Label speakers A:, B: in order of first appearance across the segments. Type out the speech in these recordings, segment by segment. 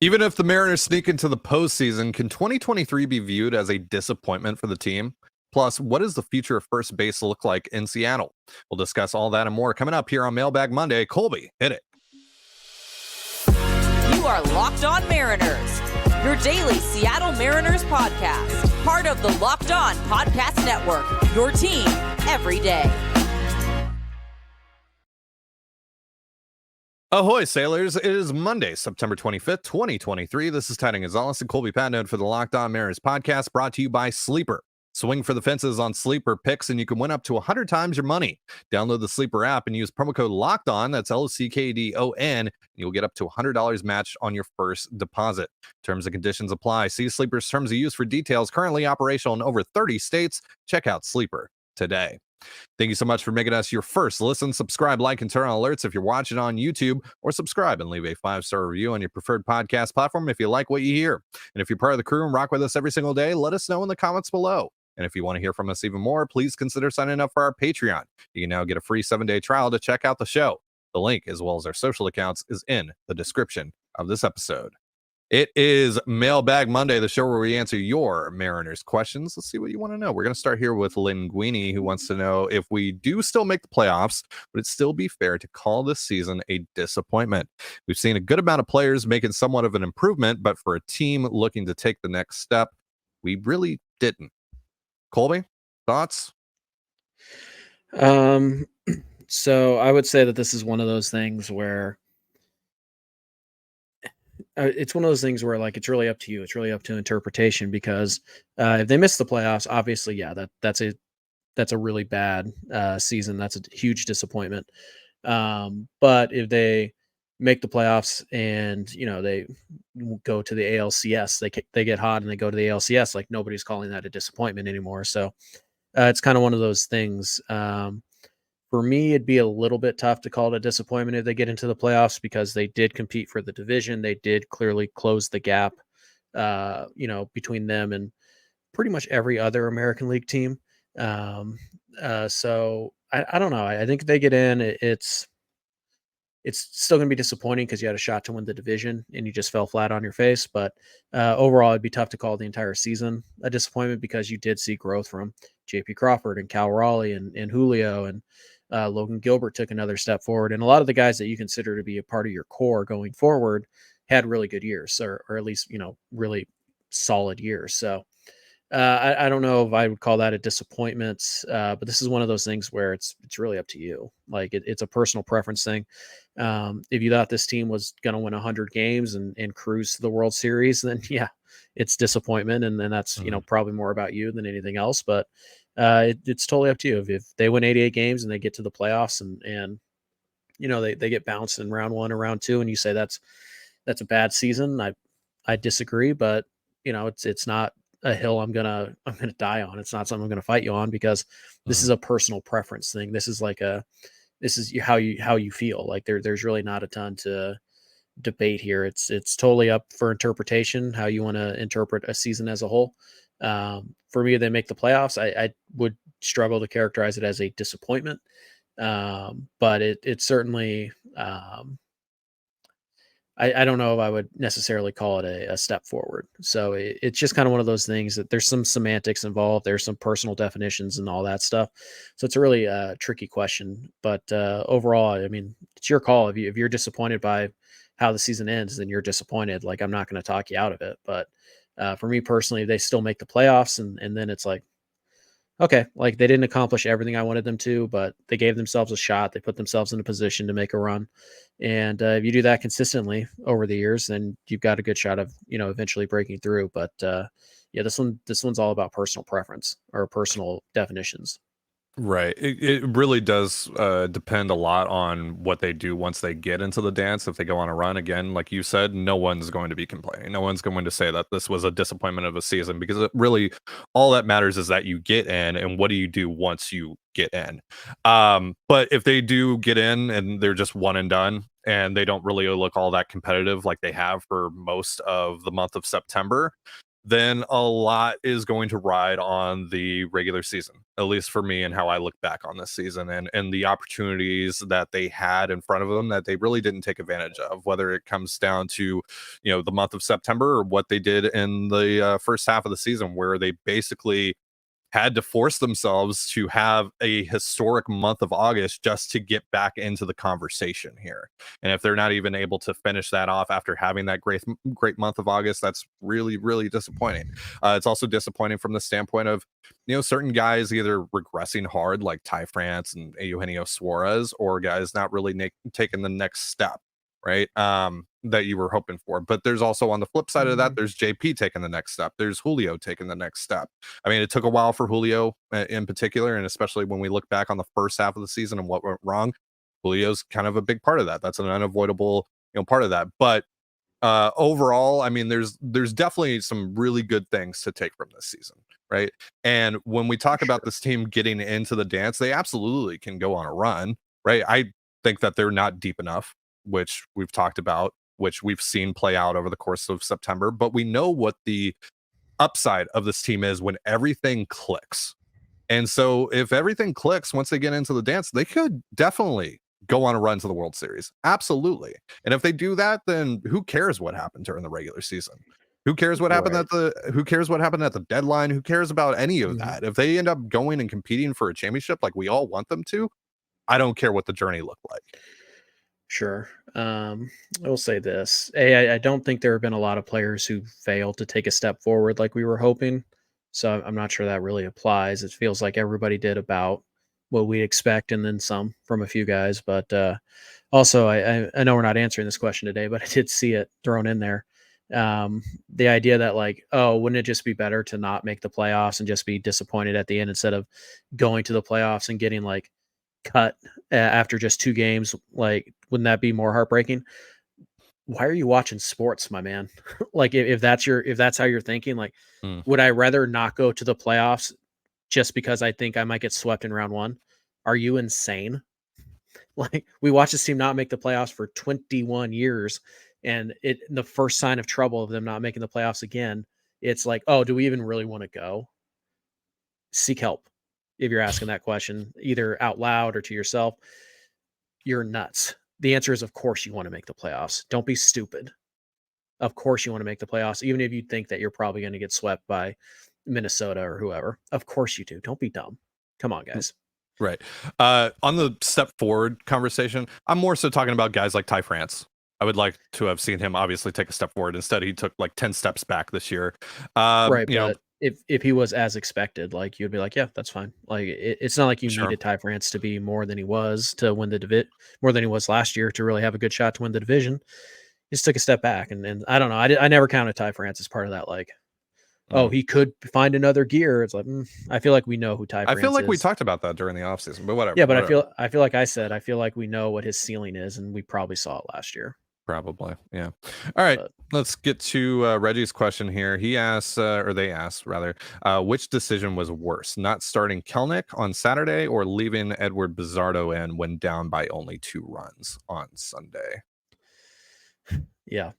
A: Even if the Mariners sneak into the postseason, can 2023 be viewed as a disappointment for the team? Plus, what does the future of first base look like in Seattle? We'll discuss all that and more coming up here on Mailbag Monday. Colby, hit it.
B: You are Locked On Mariners, your daily Seattle Mariners podcast. Part of the Locked On Podcast Network, your team every day.
A: Ahoy, sailors. It is Monday, September 25th, 2023. This is Trident and Colby Patnode for the Locked On Mariners podcast, brought to you by Sleeper. Swing for the fences on Sleeper picks, and you can win up to 100 times your money. Download the Sleeper app and use promo code Locked On. That's LOCKDON, and you'll get up to $100 matched on your first deposit. Terms and conditions apply. See Sleeper's terms of use for details. Currently operational in over 30 states. Check out Sleeper today. Thank you so much for making us your first listen. Subscribe, like, and turn on alerts if you're watching on YouTube, or subscribe and leave a 5-star review on your preferred podcast platform if you like what you hear. And if you're part of the crew and rock with us every single day, let us know in the comments below. And if you want to hear from us even more, please consider signing up for our Patreon. You can now get a free 7-day trial to check out the show. The link, as well as our social accounts, is in the description of this episode. It is Mailbag Monday, the show where we answer your Mariners questions. Let's see what you want to know. We're going to start here with Linguini, who wants to know, if we do still make the playoffs, would it still be fair to call this season a disappointment? We've seen a good amount of players making somewhat of an improvement, but for a team looking to take the next step, we really didn't. Colby, thoughts?
C: So I would say that this is one of those things where it's like it's really up to you. It's really up to interpretation, because if they miss the playoffs, obviously, yeah, that's a really bad season. That's a huge disappointment. But if they make the playoffs and they go to the ALCS, they get hot and they go to the ALCS, like nobody's calling that a disappointment anymore. So it's kind of one of those things. For me, it'd be a little bit tough to call it a disappointment if they get into the playoffs, because they did compete for the division. They did clearly close the gap, between them and pretty much every other American League team. So I don't know. I think if they get in, it's still going to be disappointing because you had a shot to win the division and you just fell flat on your face. But overall, it'd be tough to call the entire season a disappointment, because you did see growth from J.P. Crawford and Cal Raleigh and Julio, and Logan Gilbert took another step forward. And a lot of the guys that you consider to be a part of your core going forward had really good years, or at least, really solid years. So I don't know if I would call that a disappointment, but this is one of those things where it's really up to you. Like it's a personal preference thing. If you thought this team was going to win 100 games and cruise to the World Series, then yeah, it's disappointment. And then that's, probably more about you than anything else. But it's totally up to you. If they win 88 games and they get to the playoffs and they get bounced in round 1 or round 2, and you say that's a bad season, I disagree, but it's not a hill I'm gonna die on. It's not something I'm gonna fight you on, because this is a personal preference thing. This is how you feel. Like there's really not a ton to debate here. It's totally up for interpretation, how you want to interpret a season as a whole. For me, if they make the playoffs, I would struggle to characterize it as a disappointment. But it certainly, I don't know if I would necessarily call it a step forward. So it's just kind of one of those things that there's some semantics involved. There's some personal definitions and all that stuff. So it's a really tricky question. But overall, I mean, it's your call. If you're disappointed by how the season ends, then you're disappointed. Like, I'm not going to talk you out of it. But for me personally, they still make the playoffs, and then it's like, okay, like they didn't accomplish everything I wanted them to, but they gave themselves a shot. They put themselves in a position to make a run. And if you do that consistently over the years, then you've got a good shot of, eventually breaking through. But yeah, this one's all about personal preference or personal definitions.
A: Right. It really does depend a lot on what they do once they get into the dance. If they go on a run again, like you said, no one's going to be complaining. No one's going to say that this was a disappointment of a season, because it really, all that matters is that you get in, and what do you do once you get in. But if they do get in and they're just one and done, and they don't really look all that competitive like they have for most of the month of September, then a lot is going to ride on the regular season, at least for me and how I look back on this season and the opportunities that they had in front of them that they really didn't take advantage of, whether it comes down to, the month of September or what they did in the first half of the season, where they basically had to force themselves to have a historic month of August just to get back into the conversation here. And if they're not even able to finish that off after having that great month of August, that's really, really disappointing. It's also disappointing from the standpoint of, certain guys either regressing hard like Ty France and Eugenio Suarez, or guys not really taking the next step, right? That you were hoping for. But there's also, on the flip side of that, there's JP taking the next step. There's Julio taking the next step. I mean, it took a while for Julio in particular, and especially when we look back on the first half of the season and what went wrong, Julio's kind of a big part of that. That's an unavoidable, part of that. But overall, I mean, there's definitely some really good things to take from this season, right? And when we talk about this team getting into the dance, they absolutely can go on a run, right? I think that they're not deep enough, which we've talked about, which we've seen play out over the course of September. But we know what the upside of this team is when everything clicks. And so if everything clicks once they get into the dance, they could definitely go on a run to the World Series. Absolutely. And if they do that, then who cares what happened during the regular season? Who cares what happened at the deadline? Who cares about any of that? If they end up going and competing for a championship like we all want them to, I don't care what the journey looked like.
C: Sure. I will say this. I don't think there have been a lot of players who failed to take a step forward like we were hoping. So I'm not sure that really applies. It feels like everybody did about what we expect and then some from a few guys. But also, I know we're not answering this question today, but I did see it thrown in there. The idea that wouldn't it just be better to not make the playoffs and just be disappointed at the end instead of going to the playoffs and getting cut after just 2 games? Wouldn't that be more heartbreaking? Why are you watching sports, my man? if that's how you're thinking, would I rather not go to the playoffs just because I think I might get swept in round 1? Are you insane? We watched this team not make the playoffs for 21 years, and the first sign of trouble of them not making the playoffs again, it's oh, do we even really want to go? Seek help. If you're asking that question, either out loud or to yourself, you're nuts. The answer is, of course, you want to make the playoffs. Don't be stupid. Of course, you want to make the playoffs, even if you think that you're probably going to get swept by Minnesota or whoever. Of course you do. Don't be dumb. Come on, guys.
A: Right. On the step forward conversation, I'm more so talking about guys like Ty France. I would like to have seen him obviously take a step forward. Instead, he took 10 steps back this year.
C: Right. But if he was as expected, you'd be yeah, that's fine. It's not like you needed Ty France to be more than he was to win the more than he was last year to really have a good shot to win the division. He just took a step back, and I don't know. I never counted Ty France as part of that. Oh, he could find another gear. It's I feel like we know who Ty France is.
A: I feel like we talked about that during the offseason, but whatever.
C: Yeah, but I feel like I said, I feel like we know what his ceiling is, and we probably saw it last year.
A: Probably. Yeah. All right. Let's get to Reggie's question here. He asks, or they asked rather, which decision was worse, not starting Kelnick on Saturday or leaving Edward Bizzardo in when down by only 2 runs on Sunday?
C: Yeah.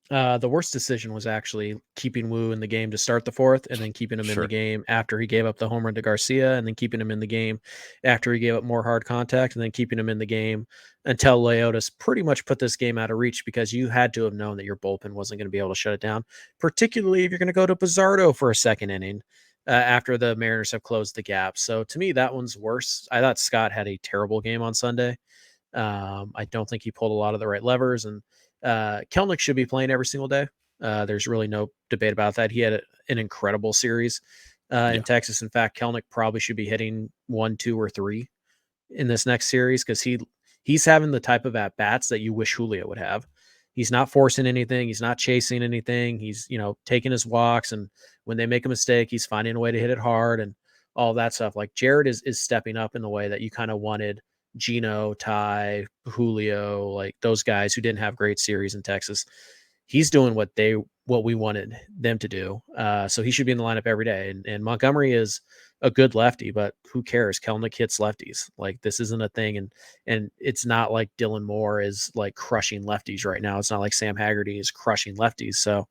C: The worst decision was actually keeping Wu in the game to start the 4th, and then keeping him in the game after he gave up the home run to Garcia, and then keeping him in the game after he gave up more hard contact, and then keeping him in the game until Leotis pretty much put this game out of reach, because you had to have known that your bullpen wasn't going to be able to shut it down, particularly if you're going to go to Bizzardo for a second inning after the Mariners have closed the gap. So to me, that one's worse. I thought Scott had a terrible game on Sunday. I don't think he pulled a lot of the right levers, and Kelnick should be playing every single day. There's really no debate about that. He had an incredible series in Texas. In fact, Kelnick probably should be hitting 1, 2, or 3 in this next series, because he's having the type of at-bats that you wish Julio would have. He's not forcing anything. He's not chasing anything. He's, taking his walks, and when they make a mistake, he's finding a way to hit it hard and all that stuff. Jared is stepping up in the way that you kind of wanted Gino, Ty, Julio, those guys who didn't have great series in Texas. He's doing what we wanted them to do. So he should be in the lineup every day. And Montgomery is a good lefty, but who cares? Kelnick hits lefties. This isn't a thing. And it's not like Dylan Moore is crushing lefties right now. It's not like Sam Haggerty is crushing lefties. So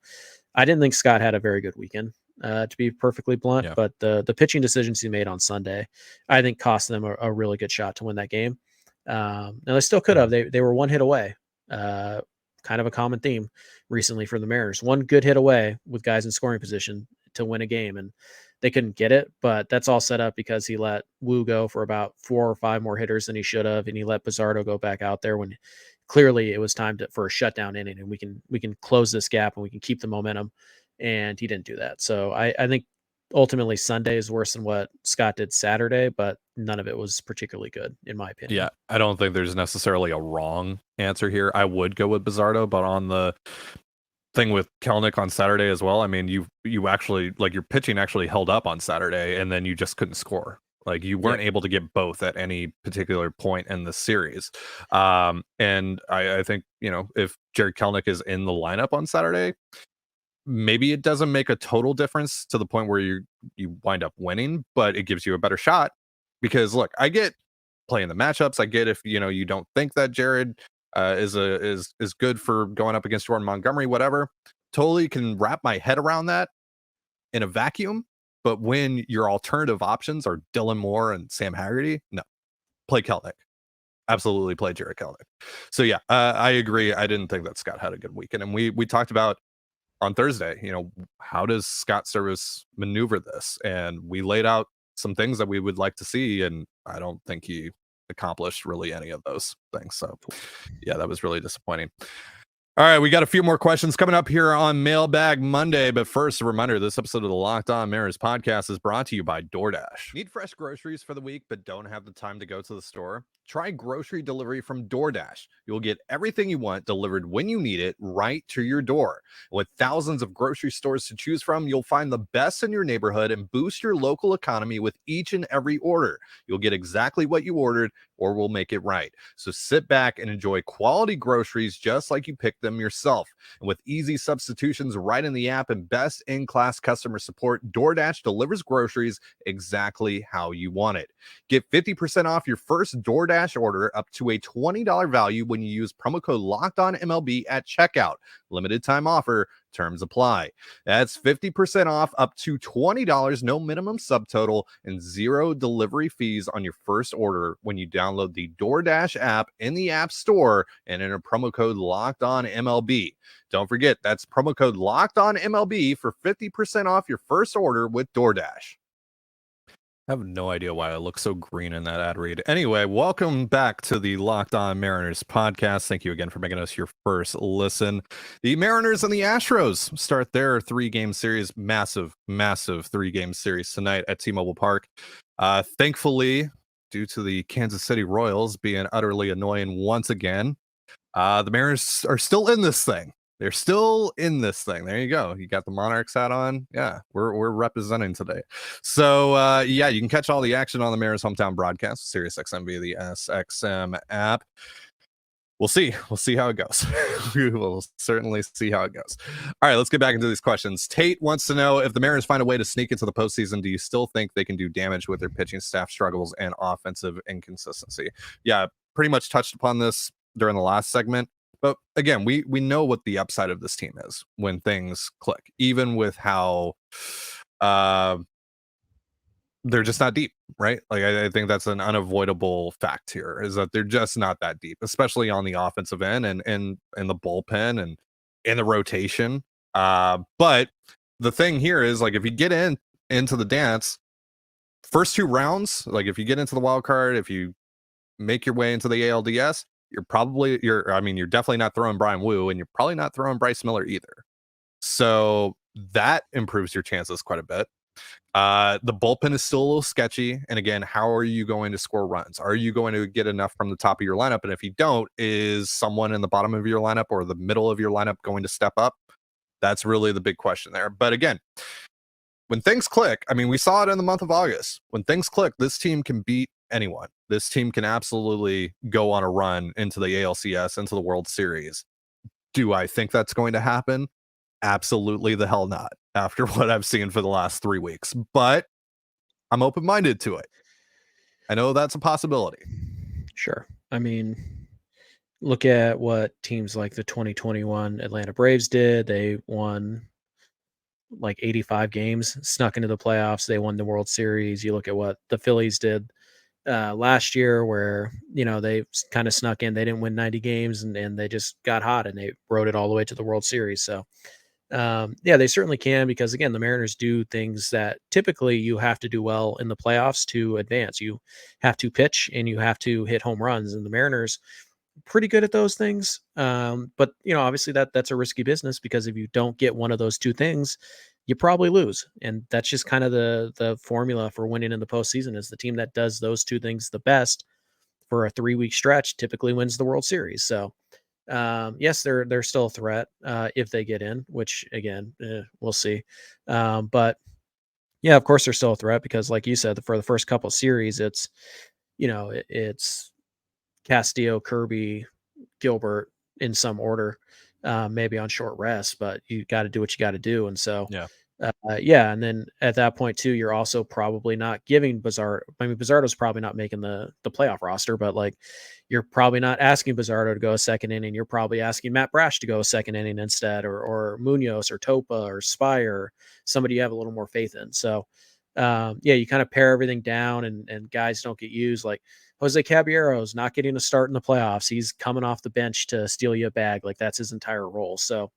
C: I didn't think Scott had a very good weekend, to be perfectly blunt.
A: Yeah.
C: But the pitching decisions he made on Sunday, I think, cost them a really good shot to win that game. Now they still could have. They were one hit away. Kind of a common theme recently for the Mariners. One good hit away with guys in scoring position to win a game, and they couldn't get it. But that's all set up because he let Wu go for about 4 or 5 more hitters than he should have, and he let Pizzardo go back out there when clearly it was time for a shutdown inning, and we can close this gap and we can keep the momentum. And he didn't do that. So I think ultimately Sunday is worse than what Scott did Saturday, but none of it was particularly good, in my opinion.
A: Yeah, I don't think there's necessarily a wrong answer here. I would go with Bizzardo, but on the thing with Kelnick on Saturday as well, I mean, you actually, like, your pitching actually held up on Saturday, and then you just couldn't score. Like, you weren't able to get both at any particular point in the series. And I think, if Jared Kelnick is in the lineup on Saturday, maybe it doesn't make a total difference to the point where you wind up winning, but it gives you a better shot. Because look, I get playing the matchups. I get if you don't think that Jared is good for going up against Jordan Montgomery, whatever. Totally can wrap my head around that in a vacuum. But when your alternative options are Dylan Moore and Sam Haggerty, no, play Kelnick. Absolutely play Jared Kelnick. So yeah, I agree. I didn't think that Scott had a good weekend, and we talked about on Thursday, how does Scott Servais maneuver this? And we laid out some things that we would like to see, and I don't think he accomplished really any of those things. So yeah, that was really disappointing. All right, we got a few more questions coming up here on Mailbag Monday, but first, a reminder, this episode of the Locked On Mariners podcast is brought to you by DoorDash. Need fresh groceries for the week but don't have the time to go to the store? Try grocery delivery from DoorDash. You'll get everything you want delivered when you need it right to your door. With thousands of grocery stores to choose from, you'll find the best in your neighborhood and boost your local economy with each and every order. You'll get exactly what you ordered, or we'll make it right. So sit back and enjoy quality groceries just like you picked them yourself. And with easy substitutions right in the app and best in-class customer support, DoorDash delivers groceries exactly how you want it. Get 50% off your first DoorDash order up to a $20 value when you use promo code LOCKEDONMLB at checkout. Limited time offer. Terms apply. That's 50% off up to $20, no minimum subtotal, and 0 delivery fees on your first order when you download the DoorDash app in the App Store and enter promo code LOCKEDONMLB. Don't forget, that's promo code LOCKEDONMLB for 50% off your first order with DoorDash. I have no idea why I look so green in that ad read. Anyway, welcome back to the Locked On Mariners podcast. Thank you again for making us your first listen. The Mariners and the Astros start their 3-game series, massive 3-game series tonight at T-Mobile Park. Thankfully, due to the Kansas City Royals being utterly annoying once again, the Mariners are still in this thing. They're still in this thing. There you go. You got the Monarchs hat on. Yeah, we're representing today. So yeah, you can catch all the action on the Mariners hometown broadcast, SiriusXM via the SXM app. We'll see how it goes. We will certainly see how it goes. All right, let's get back into these questions. Tate wants to know, if the Mariners find a way to sneak into the postseason, do you still think they can do damage with their pitching staff struggles and offensive inconsistency? Yeah, pretty much touched upon this during the last segment. But again, we know what the upside of this team is when things click, even with how they're just not deep, right? Like, I think that's an unavoidable fact here, is that they're just not that deep, especially on the offensive end and the bullpen and in the rotation. But the thing here is, like, if you get into the dance, first 2 rounds, like if you get into the wild card, if you make your way into the ALDS, you're definitely not throwing Brian Wu, and you're probably not throwing Bryce Miller either. So that improves your chances quite a bit. The bullpen is still a little sketchy. And again, how are you going to score runs? Are you going to get enough from the top of your lineup? And if you don't, is someone in the bottom of your lineup or the middle of your lineup going to step up? That's really the big question there. But again, when things click, I mean, we saw it in the month of August. When things click, this team can beat anyone. This team can absolutely go on a run into the ALCS, into the World Series. Do I think that's going to happen? Absolutely the hell not, after what I've seen for the last 3 weeks. But I'm open-minded to it. I know that's a possibility.
C: Sure. I mean, look at what teams like the 2021 Atlanta Braves did. They won like 85 games, snuck into the playoffs. They won the World Series. You look at what the Phillies did last year, where they kind of snuck in. They didn't win 90 games, and they just got hot and they rode it all the way to the World Series. So yeah, they certainly can, because again, the Mariners do things that typically you have to do well in the playoffs to advance. You have to pitch and you have to hit home runs, and the Mariners pretty good at those things. But obviously that's a risky business, because if you don't get one of those two things, you probably lose. And that's just kind of the formula for winning in the postseason, is the team that does those two things the best for a 3-week stretch typically wins the World Series. So yes, they're still a threat if they get in, which again, we'll see. But yeah, of course they're still a threat, because like you said, for the first couple series, it's it's Castillo, Kirby, Gilbert in some order, maybe on short rest, but you got to do what you got to do. And so,
A: Yeah.
C: yeah. And then at that point too, you're also probably not giving Bizarro. I mean, Bizarro's probably not making the playoff roster, but like, you're probably not asking Bizarro to go a second inning. You're probably asking Matt Brash to go a second inning instead, or Munoz or Topa or Spire, somebody you have a little more faith in. So, yeah, you kind of pare everything down, and guys don't get used. Like Jose Caballero's not getting a start in the playoffs. He's coming off the bench to steal you a bag. Like, that's his entire role. So,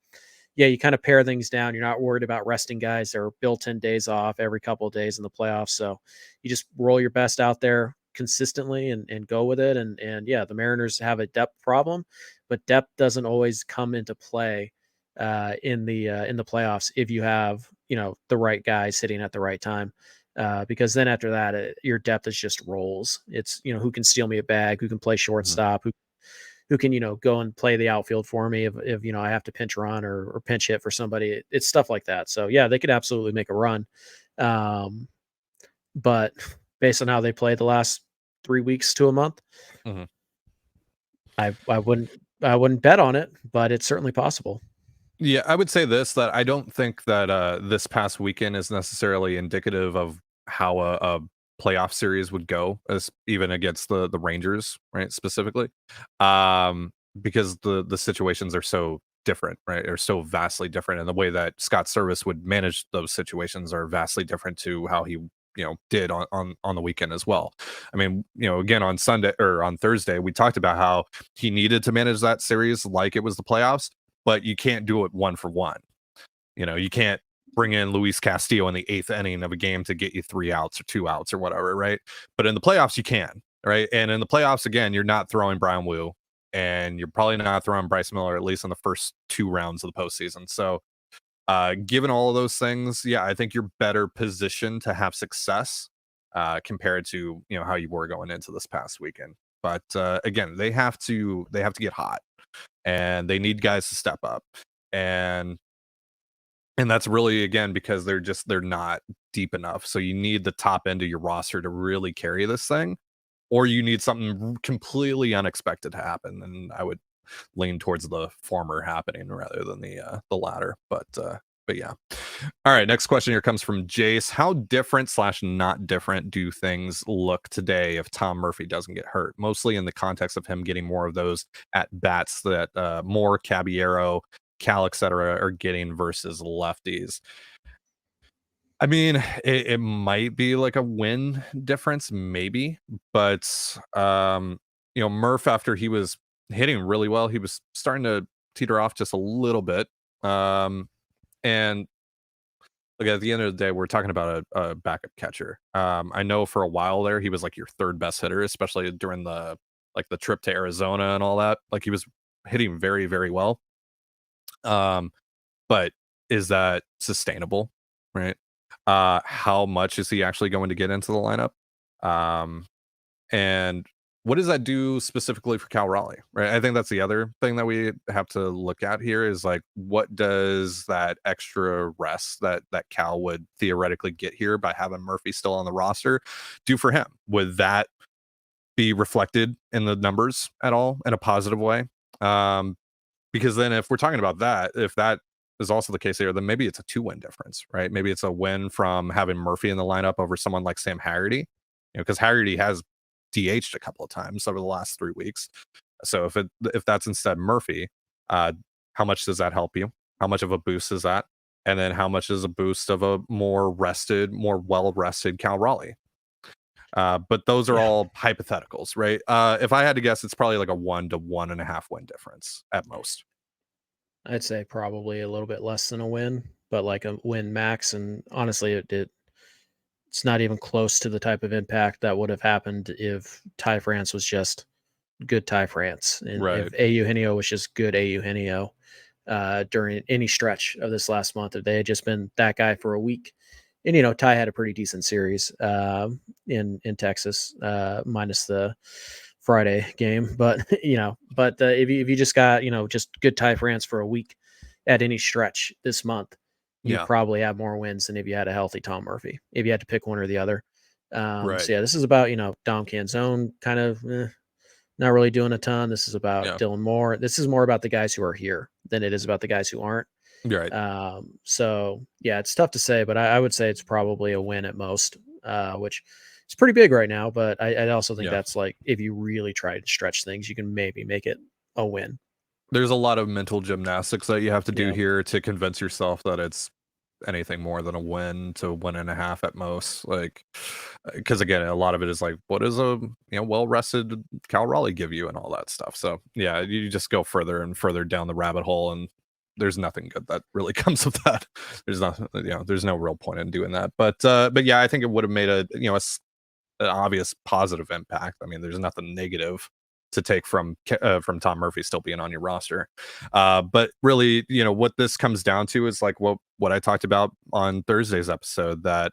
C: yeah, you kind of pare things down. You're not worried about resting guys. There are built-in days off every couple of days in the playoffs. So you just roll your best out there consistently and go with it. And yeah, the Mariners have a depth problem, but depth doesn't always come into play in the playoffs if you have the right guys sitting at the right time. Because then after that, your depth is just rolls. It's who can steal me a bag, who can play
A: Mhm.
C: shortstop, who can go and play the outfield for me if I have to pinch run or pinch hit for somebody. It's stuff like that. So yeah, they could absolutely make a run. But based on how they played the last 3 weeks to a month,
A: Mhm.
C: I wouldn't bet on it, but it's certainly possible.
A: Yeah, I would say this, that I don't think that this past weekend is necessarily indicative of how a playoff series would go, as even against the Rangers, right? Specifically, because the situations are so different, right? Are so vastly different, and the way that Scott Servais would manage those situations are vastly different to how he did on the weekend as well. I mean, again, on Sunday or on Thursday, we talked about how he needed to manage that series like it was the playoffs, but you can't do it one for one. You can't bring in Luis Castillo in the 8th inning of a game to get you 3 outs or 2 outs or whatever, right? But in the playoffs, you can, right? And in the playoffs, again, you're not throwing Brian Wu, and you're probably not throwing Bryce Miller, at least in the first 2 rounds of the postseason. So, given all of those things, yeah, I think you're better positioned to have success compared to how you were going into this past weekend. But again, they have to get hot, and they need guys to step up, and that's really, again, because they're not deep enough. So you need the top end of your roster to really carry this thing, or you need something completely unexpected to happen. And I would lean towards the former happening rather than the latter. But yeah. All right, next question here comes from Jace. How different slash not different do things look today if Tom Murphy doesn't get hurt? Mostly in the context of him getting more of those at bats that more Caballero, Cal, etc. are getting versus lefties. I mean, it might be like a win difference, maybe, but Murph, after he was hitting really well, he was starting to teeter off just a little bit. And like, at the end of the day, we're talking about a backup catcher. I know for a while there, he was like your third best hitter, especially during the trip to Arizona and all that. Like, he was hitting very, very well. But is that sustainable, right? How much is he actually going to get into the lineup? And what does that do specifically for Cal Raleigh, right? I think that's the other thing that we have to look at here is like, what does that extra rest that Cal would theoretically get here by having Murphy still on the roster do for him? Would that be reflected in the numbers at all in a positive way? Because then if we're talking about that, if that is also the case here, then maybe it's a 2-win difference, right? Maybe it's a win from having Murphy in the lineup over someone like Sam Haggerty, because Haggerty has DH'd a couple of times over the last 3 weeks. So if that's instead Murphy, how much does that help you? How much of a boost is that? And then how much is a boost of a more well-rested Cal Raleigh? But those are all hypotheticals, right? If I had to guess, it's probably like a 1 to 1.5 win difference at most.
C: I'd say probably a little bit less than a win, but like a win max. And honestly, it's not even close to the type of impact that would have happened if Ty France was just good Ty France, and
A: Right.
C: if A. Eugenio was just good A. Eugenio during any stretch of this last month, if they had just been that guy for a week. And Ty had a pretty decent series in Texas, minus the Friday game. But if you just got just good Ty France for a week at any stretch this month, you probably have more wins than if you had a healthy Tom Murphy. If you had to pick one or the other.
A: Right.
C: So this is about Dom Canzone kind of not really doing a ton. This is about Dylan Moore. This is more about the guys who are here than it is about the guys who aren't.
A: Right.
C: So it's tough to say, but I would say it's probably a win at most, which is pretty big right now. But I also think that's like, if you really try to stretch things, you can maybe make it a win.
A: There's a lot of mental gymnastics that you have to do here to convince yourself that it's anything more than a win to 1.5 at most. Like, because again, a lot of it is like, what does a well-rested Cal Raleigh give you and all that stuff. So you just go further and further down the rabbit hole, and there's nothing good that really comes of that. There's nothing, there's no real point in doing that. But I think it would have made an obvious positive impact. I mean, there's nothing negative to take from Tom Murphy still being on your roster. But really, what this comes down to is like what I talked about on Thursday's episode, that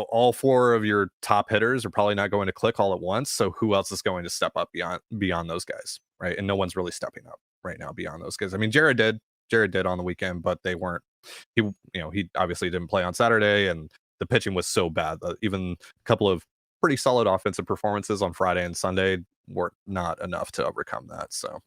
A: all 4 of your top hitters are probably not going to click all at once. So who else is going to step up beyond those guys, right? And no one's really stepping up right now beyond those guys. I mean, Jared did on the weekend, but they weren't. He obviously didn't play on Saturday, and the pitching was so bad that even a couple of pretty solid offensive performances on Friday and Sunday were not enough to overcome that. So,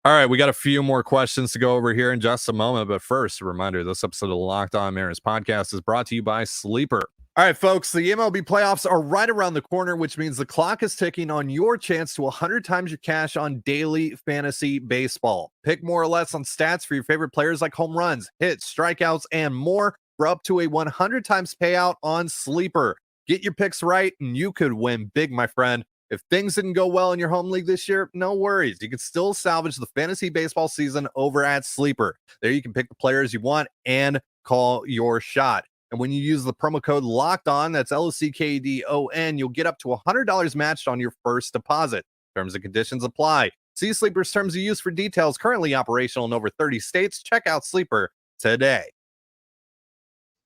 A: all right, we got a few more questions to go over here in just a moment. But first, a reminder, this episode of the Locked On Mariners podcast is brought to you by Sleeper. All right, folks, the MLB playoffs are right around the corner, which means the clock is ticking on your chance to 100 times your cash on daily fantasy baseball. Pick more or less on stats for your favorite players like home runs, hits, strikeouts, and more for up to a 100 times payout on Sleeper. Get your picks right, and you could win big, my friend. If things didn't go well in your home league this year, no worries. You can still salvage the fantasy baseball season over at Sleeper. There you can pick the players you want and call your shot. And when you use the promo code Locked On, that's LOCKEDON, you'll get up to $100 matched on your first deposit. Terms and conditions apply. See Sleeper's terms of use for details. Currently operational in over 30 states. Check out Sleeper today.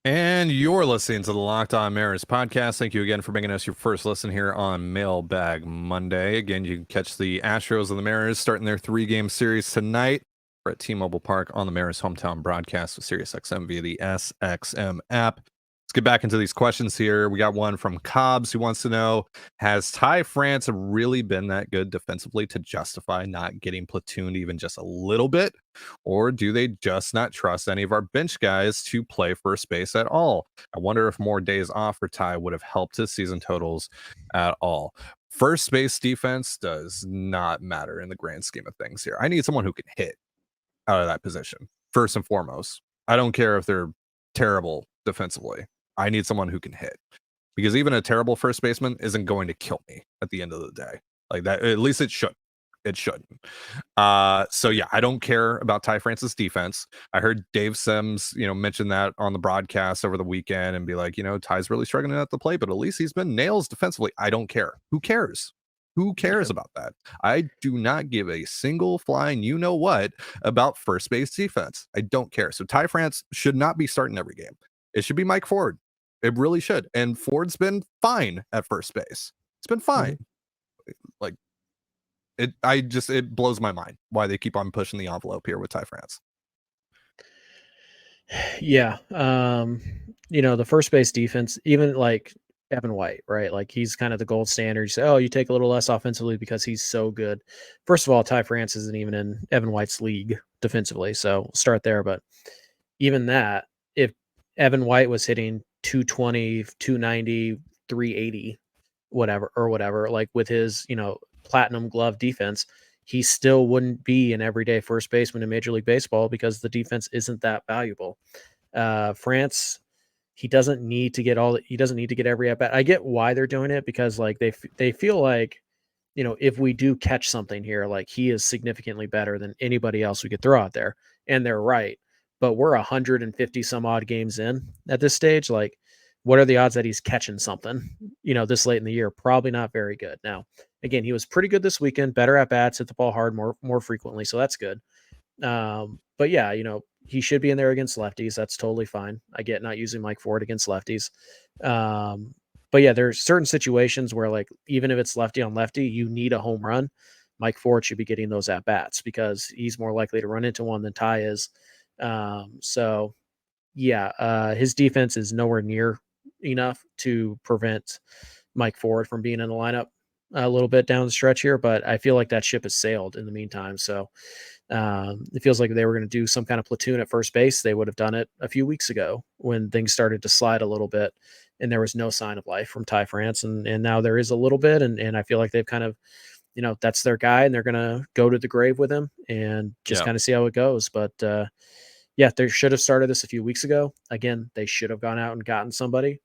A: And you're listening to the Locked On Mariners podcast. Thank you again for making us your first listen here on Mailbag Monday. Again, you can catch the Astros and the Mariners starting their 3-game series tonight. We're at T-Mobile Park on the Mariners hometown broadcast with SiriusXM via the SXM app. Let's get back into these questions here. We got one from Cobbs who wants to know, has Ty France really been that good defensively to justify not getting platooned even just a little bit? Or do they just not trust any of our bench guys to play first base at all? I wonder if more days off for Ty would have helped his season totals at all. First base defense does not matter in the grand scheme of things here. I need someone who can hit out of that position, first and foremost. I don't care if they're terrible defensively. I need someone who can hit, because even a terrible first baseman isn't going to kill me at the end of the day. Like that, at least it shouldn't. It shouldn't. So I don't care about Ty France's defense. I heard Dave Sims, mention that on the broadcast over the weekend and be like, Ty's really struggling at the plate, but at least he's been nails defensively. I don't care. Who cares? Who cares about that? I do not give a single flying what about first base defense. I don't care. So Ty France should not be starting every game. It should be Mike Ford. It really should. And Ford's been fine at first base. It's been fine. Like it blows my mind why they keep on pushing the envelope here with Ty France.
C: Yeah. The first base defense, even like Evan White, right? Like he's kind of the gold standard. You say, oh, you take a little less offensively because he's so good. First of all, Ty France isn't even in Evan White's league defensively. So we'll start there. But even that, if Evan White was hitting 220, 290, 380, whatever, like with his, platinum glove defense, he still wouldn't be an everyday first baseman in Major League Baseball because the defense isn't that valuable. France, he doesn't need to get every at bat. I get why they're doing it, because like they feel like, if we do catch something here, like he is significantly better than anybody else we could throw out there. And they're right. But we're 150 some odd games in at this stage. Like, what are the odds that he's catching something, this late in the year? Probably not very good. Now, again, he was pretty good this weekend, better at bats, hit the ball hard more frequently. So that's good. But yeah, he should be in there against lefties. That's totally fine. I get not using Mike Ford against lefties. But yeah, there's certain situations where, like, even if it's lefty on lefty, you need a home run. Mike Ford should be getting those at bats because he's more likely to run into one than Ty is. So yeah, his defense is nowhere near enough to prevent Mike Ford from being in the lineup a little bit down the stretch here, but I feel like that ship has sailed in the meantime. So it feels like if they were going to do some kind of platoon at first base, they would have done it a few weeks ago when things started to slide a little bit and there was no sign of life from Ty France. And now there is a little bit. And I feel like they've kind of, that's their guy and they're going to go to the grave with him and just kind of see how it goes. But yeah, they should have started this a few weeks ago. Again, they should have gone out and gotten somebody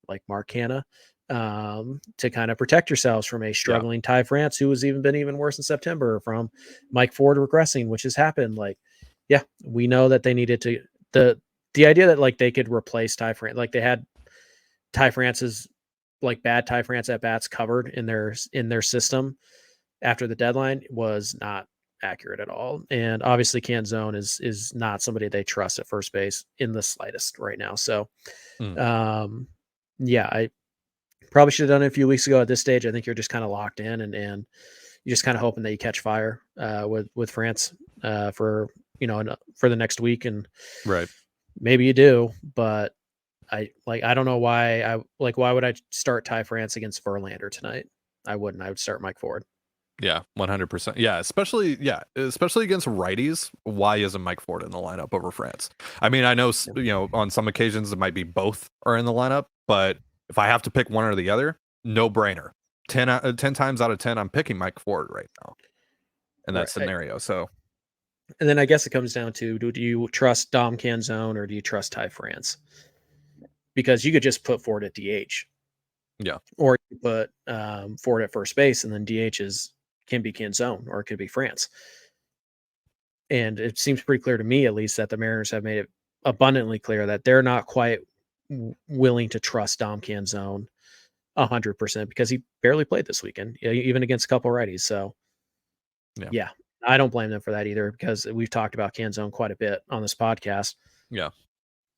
C: like Mark Hanna to kind of protect yourselves from a struggling Ty France, who has been even worse in September, from Mike Ford regressing, which has happened. Like, yeah, we know that they needed to, the idea that like they could replace Ty France, like they had Ty France's like bad Ty France at bats covered in their system after the deadline, was not accurate at all. And obviously Canzone is not somebody they trust at first base in the slightest right now. So yeah, I probably should have done it a few weeks ago. At this stage, I think you're just kind of locked in and you're just kind of hoping that you catch fire with France for the next week. And
A: right,
C: maybe you do, but I don't know why why would I start Ty France against Verlander tonight? I wouldn't. I would start Mike Ford.
A: Yeah, 100%. Yeah, especially against righties. Why isn't Mike Ford in the lineup over France? I mean, I know on some occasions it might be both are in the lineup, but if I have to pick one or the other, no brainer. 10 times out of 10, I'm picking Mike Ford right now in that scenario. So,
C: and then I guess it comes down to, do you trust Dom Canzone or do you trust Ty France? Because you could just put Ford at DH.
A: Yeah.
C: Or you put Ford at first base, and then DH can be Canzone or it could be France. And it seems pretty clear to me, at least, that the Mariners have made it abundantly clear that they're not quite willing to trust Dom Canzone 100% because he barely played this weekend, even against a couple righties. So yeah, I don't blame them for that either, because we've talked about Canzone quite a bit on this podcast.
A: Yeah.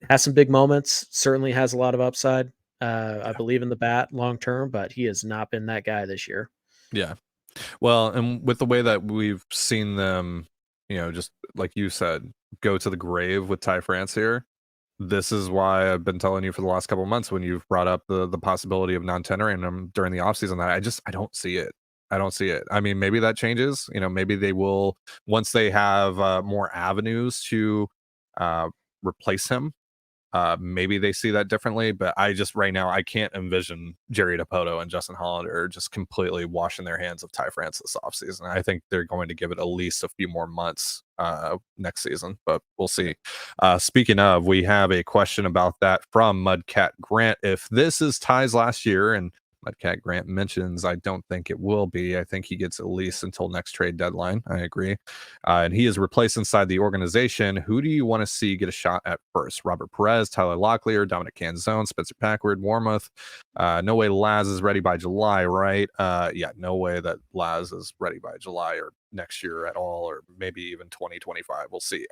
C: Has some big moments, certainly has a lot of upside. I believe in the bat long term, but he has not been that guy this year.
A: Yeah. Well, and with the way that we've seen them, just like you said, go to the grave with Ty France here, this is why I've been telling you for the last couple of months when you've brought up the possibility of non-tendering them during the offseason, that I don't see it. I don't see it. I mean, maybe that changes. Maybe they will, once they have more avenues to replace him. Maybe they see that differently, but right now I can't envision Jerry Dipoto and Justin Hollander just completely washing their hands of Ty France this offseason. I think they're going to give it at least a few more months next season, but we'll see. Speaking of, we have a question about that from Mudcat Grant. If this is Ty's last year, and Mudcat Grant mentions, I don't think it will be. I think he gets at least until next trade deadline. I agree. And he is replaced inside the organization. Who do you want to see get a shot at first? Robert Perez, Tyler Locklear, Dominic Canzone, Spencer Packard, Warmoth. No way Laz is ready by July, right? Yeah, no way that Laz is ready by July or next year at all, or maybe even 2025. We'll see.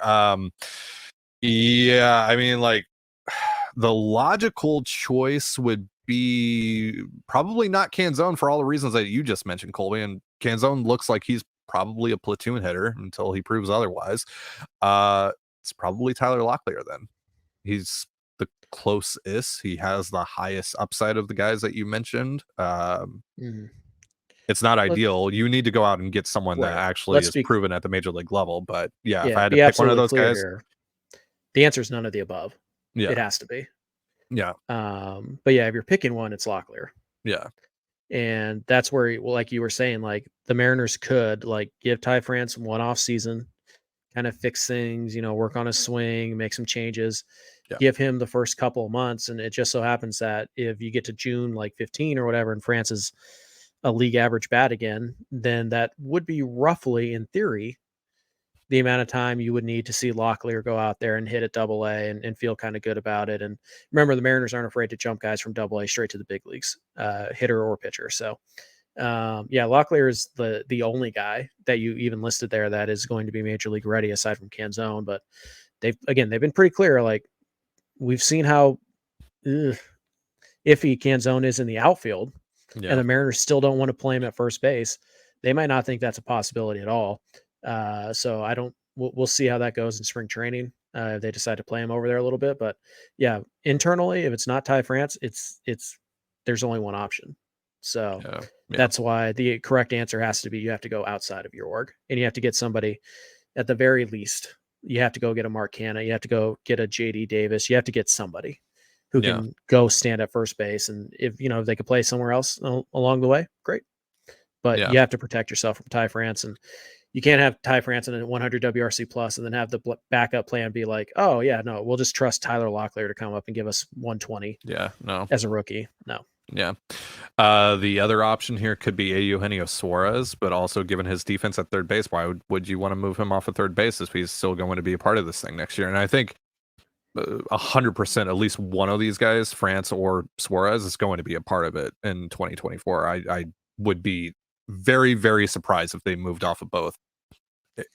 A: Yeah, I mean, like, the logical choice would be probably not Canzone for all the reasons that you just mentioned, Colby. And Canzone looks like he's probably a platoon hitter until he proves otherwise. It's probably Tyler Locklear then. He's the closest. He has the highest upside of the guys that you mentioned. It's not ideal. You need to go out and get someone that actually is proven at the major league level. But yeah, if I had to pick one of those guys,
C: the answer is none of the above.
A: Yeah,
C: it has to be.
A: Yeah.
C: But yeah, if you're picking one, it's Locklear.
A: Yeah.
C: And that's where, like you were saying, like the Mariners could like give Ty France one off season, kind of fix things, work on his swing, make some changes, give him the first couple of months. And it just so happens that if you get to June, like 15 or whatever, and France is a league average bat again, then that would be roughly, in theory, the amount of time you would need to see Locklear go out there and hit at AA and feel kind of good about it. And remember, the Mariners aren't afraid to jump guys from AA straight to the big leagues, hitter or pitcher. So Locklear is the only guy that you even listed there that is going to be major league ready aside from Canzone. But they've been pretty clear. Like, we've seen how iffy Canzone is in the outfield, and the Mariners still don't want to play him at first base. They might not think that's a possibility at all. So we'll see how that goes in spring training. If they decide to play him over there a little bit, but internally, if it's not Ty France, there's only one option. So that's why the correct answer has to be, you have to go outside of your org, and you have to get somebody at the very least. You have to go get a Mark Canha. You have to go get a JD Davis. You have to get somebody who can go stand at first base. And if they could play somewhere else along the way, great. But you have to protect yourself from Ty France, and you can't have Ty France in a 100 WRC plus and then have the backup plan be like, oh yeah, no, we'll just trust Tyler Locklear to come up and give us 120.
A: No,
C: as a rookie, no.
A: The other option here could be Eugenio Suarez, but also given his defense at third base, why would you want to move him off of third base if he's still going to be a part of this thing next year? And I think 100%, at least one of these guys, France or Suarez, is going to be a part of it in 2024. I would be very, very surprised if they moved off of both,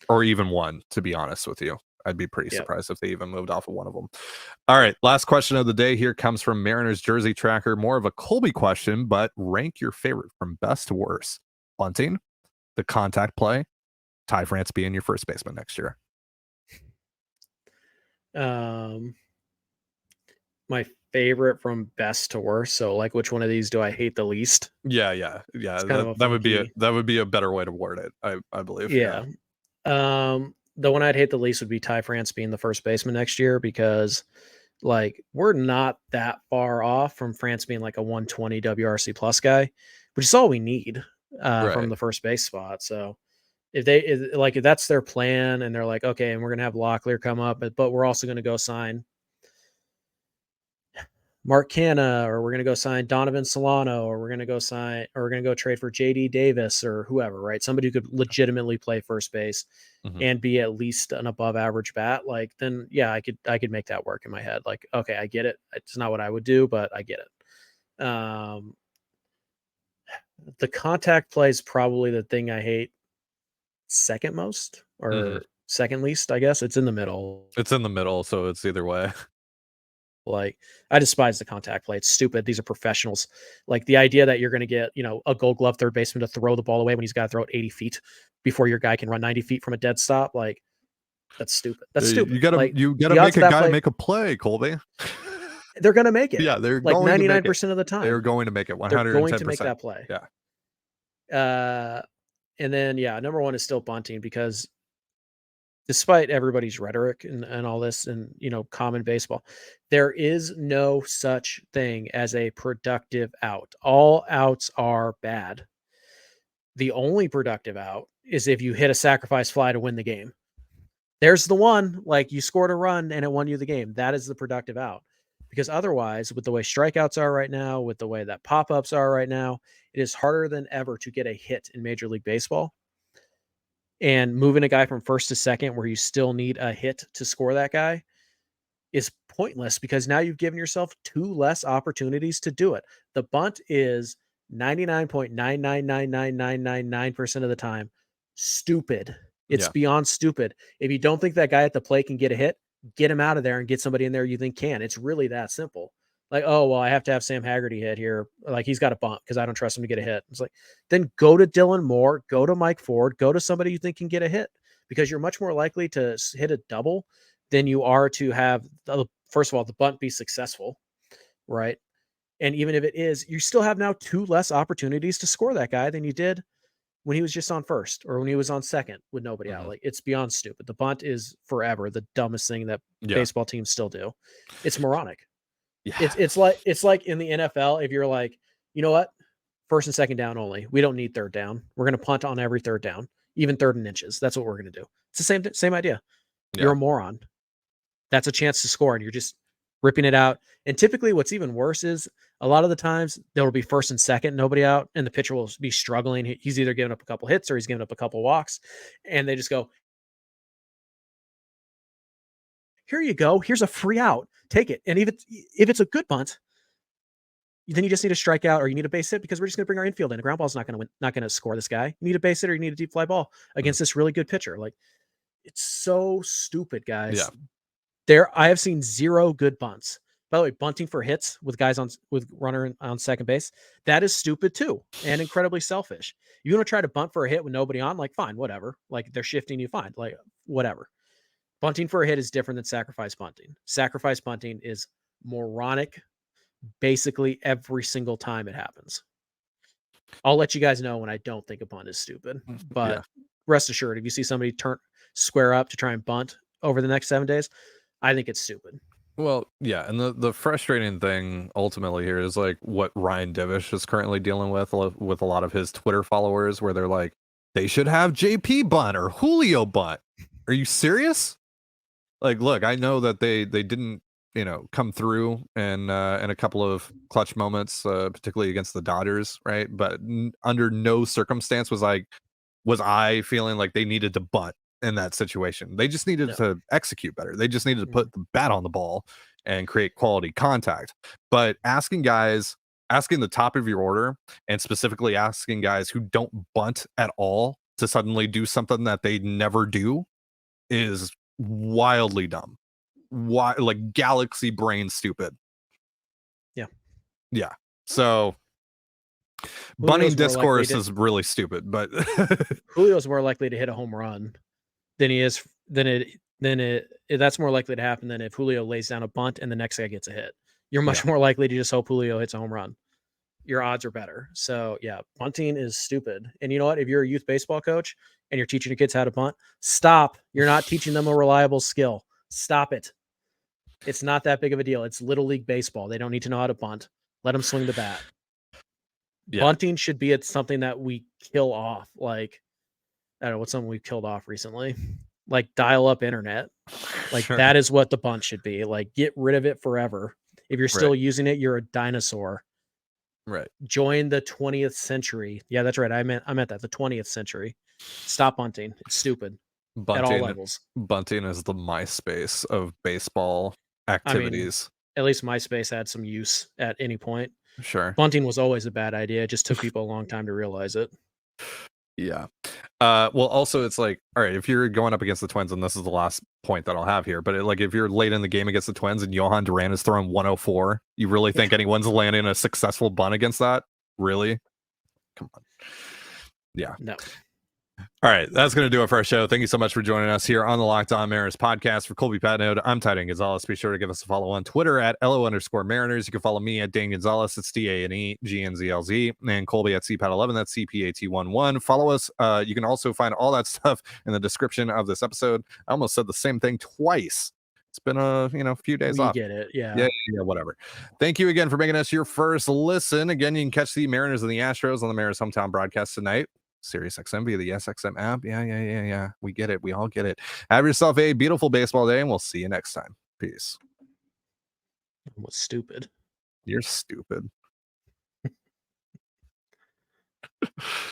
A: or even one, to be honest with you. I'd be pretty surprised if they even moved off of one of them. All right, last question of the day here comes from Mariners Jersey Tracker. More of a Colby question, but rank your favorite from best to worst. Bunting, the contact play, Ty France being your first baseman next year.
C: My favorite from best to worst. So, like, which one of these do I hate the least?
A: Yeah. That would be a better way to word it, I believe.
C: The one I'd hate the least would be Ty France being the first baseman next year, because like, we're not that far off from France being like a 120 WRC plus guy, which is all we need from the first base spot. So if that's their plan and they're like, okay, and we're going to have Locklear come up, but we're also going to go sign Mark Canha, or we're going to go sign Donovan Solano, or we're going to go trade for JD Davis or whoever, right? Somebody who could legitimately play first base and be at least an above average bat. Like, then I could make that work in my head. Like, okay, I get it. It's not what I would do, but I get it. The contact play is probably the thing I hate second most, or second least, I guess. It's in the middle.
A: So it's either way.
C: Like, I despise the contact play. It's stupid. These are professionals. Like, the idea that you're going to get, a Gold Glove third baseman to throw the ball away when he's got to throw it 80 feet before your guy can run 90 feet from a dead stop. Like, that's stupid. That's stupid.
A: You gotta make a guy make a play, Colby.
C: They're going to make it.
A: Yeah, they're
C: like
A: going
C: 99% of the time.
A: They're going to make it. 110%.
C: They're going to make that play.
A: Yeah.
C: And then, number one is still Bunting, because despite everybody's rhetoric and all this and, common baseball, there is no such thing as a productive out. All outs are bad. The only productive out is if you hit a sacrifice fly to win the game. There's the one, like, you scored a run and it won you the game. That is the productive out. Because otherwise, with the way strikeouts are right now, with the way that pop-ups are right now, it is harder than ever to get a hit in Major League Baseball. And moving a guy from first to second, where you still need a hit to score that guy, is pointless, because now you've given yourself 2 less opportunities to do it. The bunt is 99.9999999% of the time stupid. It's beyond stupid. If you don't think that guy at the plate can get a hit, get him out of there and get somebody in there you think can. It's really that simple. Like, oh, well, I have to have Sam Haggerty hit here. Like, he's got a bunt because I don't trust him to get a hit. It's like, then go to Dylan Moore, go to Mike Ford, go to somebody you think can get a hit, because you're much more likely to hit a double than you are to have, first of all, the bunt be successful, right? And even if it is, you still have now 2 less opportunities to score that guy than you did when he was just on first, or when he was on second with nobody out. Like, it's beyond stupid. The bunt is forever the dumbest thing that baseball teams still do. It's moronic. Yeah. It's like in the NFL, if you're like, you know what, first and second down only. We don't need third down. We're going to punt on every third down, even third and inches. That's what we're going to do. It's the same idea. You're a moron. That's a chance to score, and you're just ripping it out. And typically what's even worse is a lot of the times there will be first and second, nobody out, and the pitcher will be struggling. He's either giving up a couple hits or he's giving up a couple walks, and they just go, here you go. Here's a free out. Take it. And if it's a good bunt, then you just need a strikeout or you need a base hit because we're just going to bring our infield in. A ground ball is not going to score this guy. You need a base hit or you need a deep fly ball against this really good pitcher. Like, it's so stupid, guys.
A: Yeah.
C: I have seen 0 good bunts. By the way, bunting for hits with guys with runner on second base, that is stupid too and incredibly selfish. You want to try to bunt for a hit with nobody on, like, fine, whatever. Like, they're shifting you, fine, like, whatever. Bunting for a hit is different than sacrifice bunting. Sacrifice bunting is moronic basically every single time it happens. I'll let you guys know when I don't think a bunt is stupid, but rest assured, if you see somebody square up to try and bunt over the next 7 days, I think it's stupid.
A: Well, yeah, and the frustrating thing ultimately here is like what Ryan Divish is currently dealing with a lot of his Twitter followers, where they're like, they should have JP bunt or Julio bunt. Are you serious? Like, look, I know that they didn't, come through in a couple of clutch moments, particularly against the Dodgers, right? But under no circumstance was I feeling like they needed to bunt in that situation. They just needed to execute better. They just needed to put the bat on the ball and create quality contact. But asking the top of your order, and specifically asking guys who don't bunt at all to suddenly do something that they never do, is wildly dumb. Why, like, galaxy brain stupid. Yeah. So bunting discourse is really stupid, but
C: Julio's more likely to hit a home run than he is that's more likely to happen than if Julio lays down a bunt and the next guy gets a hit. You're much more likely to just hope Julio hits a home run. Your odds are better. So yeah, bunting is stupid. And you know what? If you're a youth baseball coach and you're teaching your kids how to bunt, stop. You're not teaching them a reliable skill. Stop it. It's not that big of a deal. It's Little League baseball. They don't need to know how to bunt. Let them swing the bat. Bunting should be something that we kill off. Like, I don't know, what's something we've killed off recently? Like dial-up internet. Like, that is what the bunt should be. Like, get rid of it forever. If you're still using it, you're a dinosaur.
A: Right.
C: Join the 20th century. Yeah, that's right. I meant that, the 20th century. Stop bunting. It's stupid. At all levels.
A: Bunting is the MySpace of baseball activities.
C: I mean, at least MySpace had some use at any point.
A: Sure.
C: Bunting was always a bad idea. It just took people a long time to realize it.
A: Yeah. Well, also, it's like, all right, if you're going up against the Twins, and this is the last point that I'll have here, but if you're late in the game against the Twins and Johan Duran is throwing 104, you really think anyone's landing a successful bunt against that? Really? Come on. Yeah.
C: No.
A: All right, that's going to do it for our show. Thank you so much for joining us here on the Locked On Mariners podcast. For Colby Patnode, I'm Trident Gonzalez. Be sure to give us a follow on Twitter at @LO_Mariners. You can follow me at Dane Gonzalez. It's DANEGNZLZ. And Colby at CPAT11. That's CPAT11. Follow us. You can also find all that stuff in the description of this episode. I almost said the same thing twice. It's been a few days off.
C: Get it.
A: Yeah, whatever. Thank you again for making us your first listen. Again, you can catch the Mariners and the Astros on the Mariners Hometown broadcast tonight. SiriusXM via the SXM app. Yeah. We get it. We all get it. Have yourself a beautiful baseball day, and we'll see you next time. Peace.
C: What's stupid?
A: You're stupid.